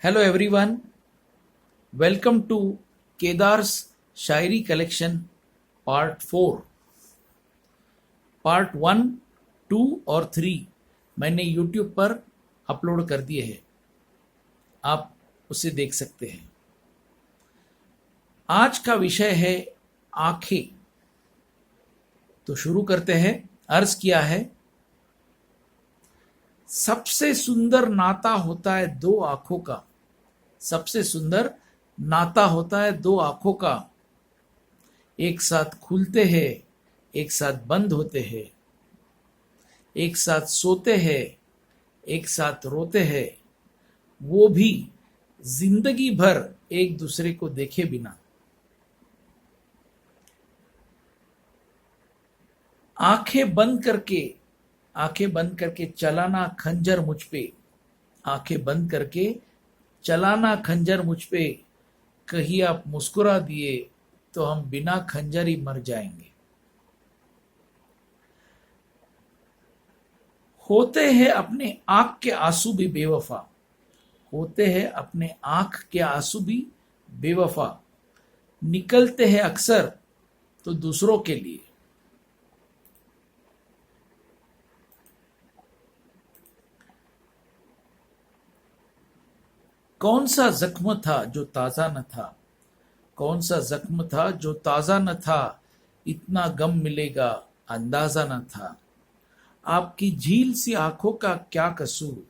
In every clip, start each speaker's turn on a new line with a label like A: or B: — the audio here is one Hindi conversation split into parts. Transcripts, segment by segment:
A: Hello everyone, welcome to Kedar's Shairi Collection Part 4. Part 1, 2 और 3 मैंने YouTube पर अपलोड कर दिए हैं, आप उसे देख सकते हैं। आज का विषय है आंखें। तो शुरू करते हैं। अर्ज किया है, सबसे सुंदर नाता होता है दो आंखों का। सबसे सुंदर नाता होता है दो आंखों का। एक साथ खुलते हैं, एक साथ बंद होते हैं, एक साथ सोते हैं, एक साथ रोते हैं, वो भी जिंदगी भर एक दूसरे को देखे बिना। आंखें बंद करके चलाना खंजर मुझ पे। आंखें बंद करके चलाना खंजर मुझ पे। कहीं आप मुस्कुरा दिए तो हम बिना खंजर ही मर जाएंगे। होते हैं अपने आंख के आंसू भी बेवफा। होते हैं अपने आंख के आंसू भी बेवफा। निकलते हैं अक्सर तो दूसरों के लिए। कौन सा जख्म था जो ताजा न था। कौन सा जख्म था जो ताजा न था। इतना गम मिलेगा अंदाजा न था। आपकी झील सी आंखों का क्या कसूर।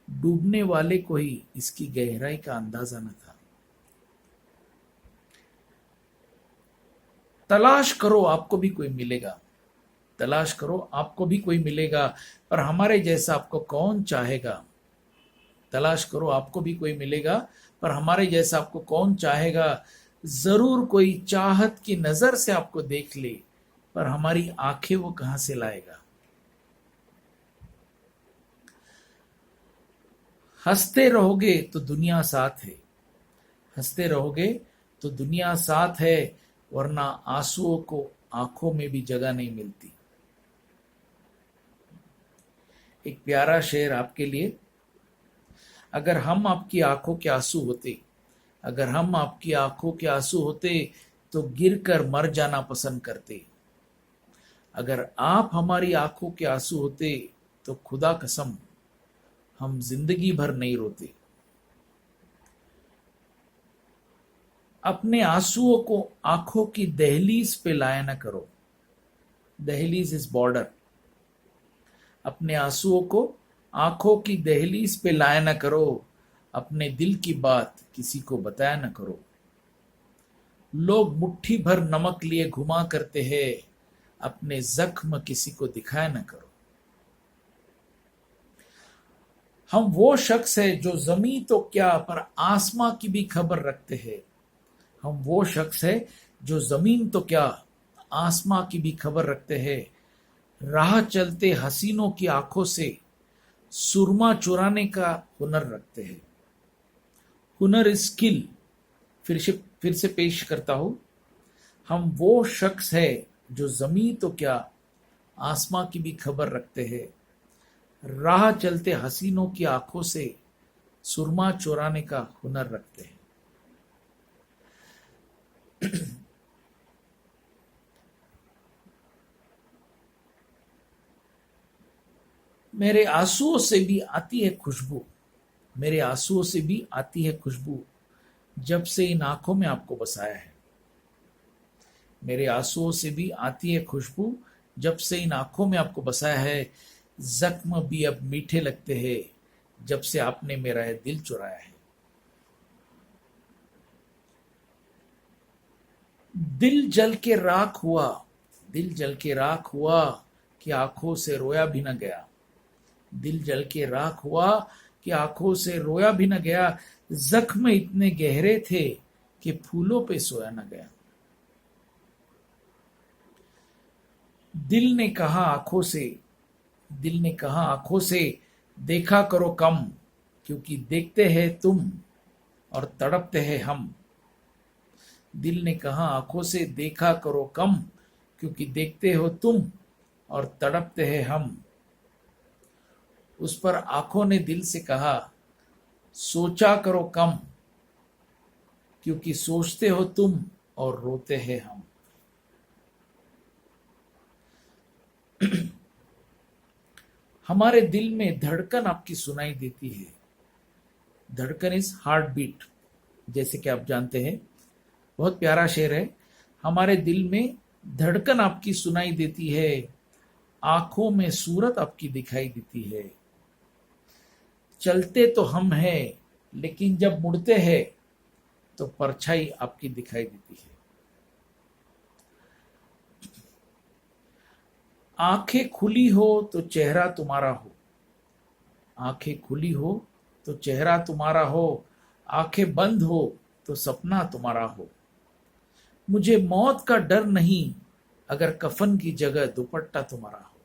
A: डूबने वाले को ही इसकी गहराई का अंदाजा न था। तलाश करो आपको भी कोई मिलेगा। तलाश करो आपको भी कोई मिलेगा, पर हमारे जैसा आपको कौन चाहेगा। तलाश करो आपको भी कोई मिलेगा, पर हमारे जैसा आपको कौन चाहेगा। जरूर कोई चाहत की नजर से आपको देख ले, पर हमारी आंखें वो कहां से लाएगा। हंसते रहोगे तो दुनिया साथ है। हंसते रहोगे तो दुनिया साथ है, वरना आंसुओं को आंखों में भी जगह नहीं मिलती। एक प्यारा शेर आपके लिए। अगर हम आपकी आंखों के आंसू होते, अगर हम आपकी आंखों के आंसू होते तो गिरकर मर जाना पसंद करते। अगर आप हमारी आंखों के आंसू होते तो खुदा कसम हम जिंदगी भर नहीं रोते। अपने आंसुओं को आंखों की दहलीज पे लाया न करो। दहलीज इज बॉर्डर। अपने आंसुओं को आंखों की दहलीज पे लाया न करो। अपने दिल की बात किसी को बताया न करो। लोग मुट्ठी भर नमक लिए घुमा करते हैं, अपने जख्म किसी को दिखाया न करो। हम वो शख्स है जो जमीन तो क्या पर आसमां की भी खबर रखते हैं। हम वो शख्स है जो जमीन तो क्या आसमां की भी खबर रखते हैं। राह चलते हसीनों की आंखों से सुरमा चुराने का हुनर रखते हैं। हुनर इज स्किल। फिर से पेश करता हूं। हम वो शख्स है जो जमीन तो क्या आसमां की भी खबर रखते हैं। राह चलते हसीनों की आंखों से सुरमा चुराने का हुनर रखते हैं। मेरे आंसुओं से भी आती है खुशबू। मेरे आंसुओं से भी आती है खुशबू, जब से इन आंखों में आपको बसाया है। मेरे आंसुओं से भी आती है खुशबू, जब से इन आंखों में आपको बसाया है। जख्म भी अब मीठे लगते हैं, जब से आपने मेरा ये दिल चुराया है। दिल जल के राख हुआ। दिल जल के राख हुआ कि आंखों से रोया भी न गया। दिल जल के राख हुआ कि आंखों से रोया भी न गया। जख्म इतने गहरे थे कि फूलों पे सोया न गया। दिल ने कहा आंखों से, दिल ने कहा आंखों से, देखा करो कम, क्योंकि देखते हैं तुम और तड़पते हैं हम। दिल ने कहा आंखों से, देखा करो कम, क्योंकि देखते हो तुम और तड़पते हैं हम। उस पर आंखों ने दिल से कहा, सोचा करो कम, क्योंकि सोचते हो तुम और रोते हैं हम। हमारे दिल में धड़कन आपकी सुनाई देती है। धड़कन इज हार्ट बीट, जैसे कि आप जानते हैं। बहुत प्यारा शेर है। हमारे दिल में धड़कन आपकी सुनाई देती है, आंखों में सूरत आपकी दिखाई देती है। चलते तो हम हैं, लेकिन जब मुड़ते हैं तो परछाई आपकी दिखाई देती है। आंखें खुली हो तो चेहरा तुम्हारा हो, आंखें खुली हो तो चेहरा तुम्हारा हो, आंखें बंद हो तो सपना तुम्हारा हो। मुझे मौत का डर नहीं, अगर कफन की जगह दुपट्टा तुम्हारा हो।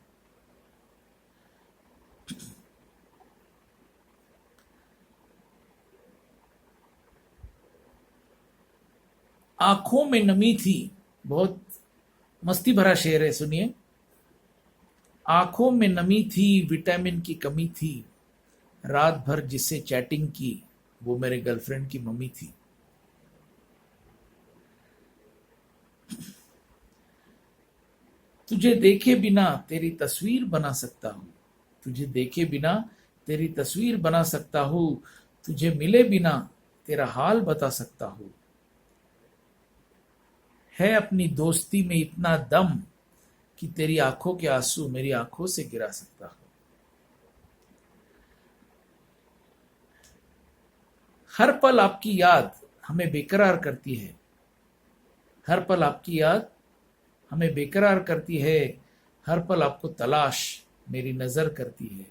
A: आंखों में नमी थी, बहुत मस्ती भरा शेर है, सुनिए। आंखों में नमी थी, विटामिन की कमी थी, रात भर जिससे चैटिंग की वो मेरे गर्लफ्रेंड की मम्मी थी। तुझे देखे बिना तेरी तस्वीर बना सकता हूं, तुझे देखे बिना तेरी तस्वीर बना सकता हूं, तुझे मिले बिना तेरा हाल बता सकता हूं। है अपनी दोस्ती में इतना दम कि तेरी आंखों के आंसू मेरी आंखों से गिरा सकता हूं। हर पल आपकी याद हमें बेकरार करती है, हर पल आपकी याद हमें बेकरार करती है, हर पल आपको तलाश मेरी नजर करती है।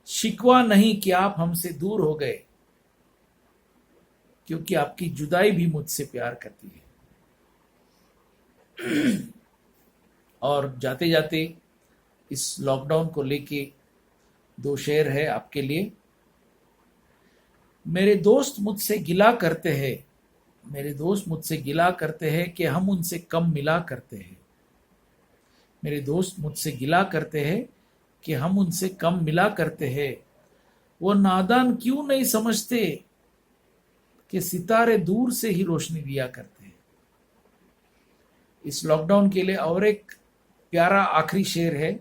A: शिकवा नहीं कि आप हमसे दूर हो गए, क्योंकि आपकी जुदाई भी मुझसे प्यार करती है। और जाते जाते इस लॉकडाउन को लेके दो शेर है आपके लिए। मेरे दोस्त मुझसे गिला करते हैं, मेरे दोस्त मुझसे गिला करते हैं कि हम उनसे कम मिला करते हैं। मेरे दोस्त मुझसे गिला करते हैं कि हम उनसे कम मिला करते हैं। वो नादान क्यों नहीं समझते कि सितारे दूर से ही रोशनी दिया करते हैं। इस लॉकडाउन के लिए और एक प्यारा आखिरी शेर है।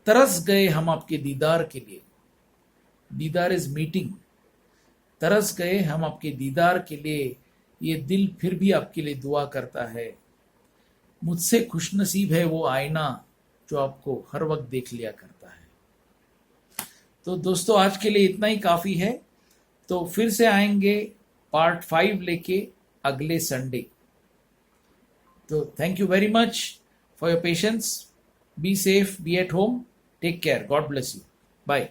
A: तरस गए हम आपके दीदार के लिए, दीदार इज मीटिंग। तरस गए हम आपके दीदार के लिए, ये दिल फिर भी आपके लिए दुआ करता है। मुझसे खुशनसीब है वो आईना जो आपको हर वक्त देख लिया करता है। तो दोस्तों आज के लिए इतना ही काफी है। तो फिर से आएंगे पार्ट 5 लेके अगले संडे। तो thank you very much for your patience. Be safe, be at home, take care, God bless you, bye.